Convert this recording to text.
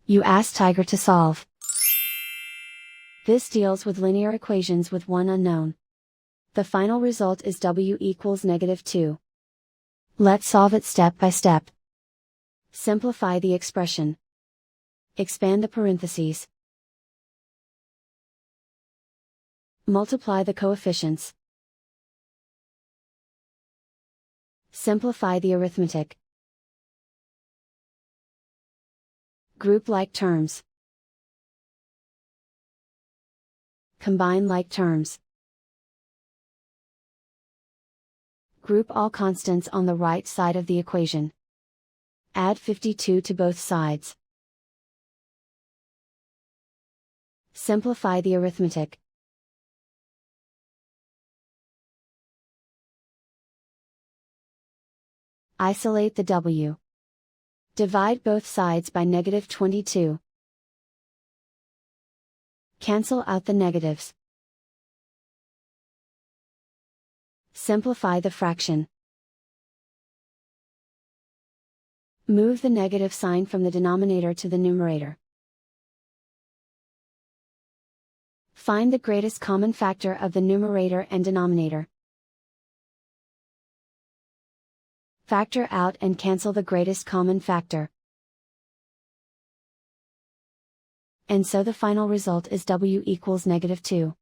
You ask Tiger to solve. This deals with linear equations with one unknown. The final result is w equals -2. Let's solve it step by step. Simplify the expression. Expand the parentheses. Multiply the coefficients. Simplify the arithmetic. Group like terms. Combine like terms. Group all constants on the right side of the equation. Add 52 to both sides. Simplify the arithmetic. Isolate the w. Divide both sides by -22. Cancel out the negatives. Simplify the fraction. Move the negative sign from the denominator to the numerator. Find the greatest common factor of the numerator and denominator. Factor out and cancel the greatest common factor. And so the final result is w equals -2.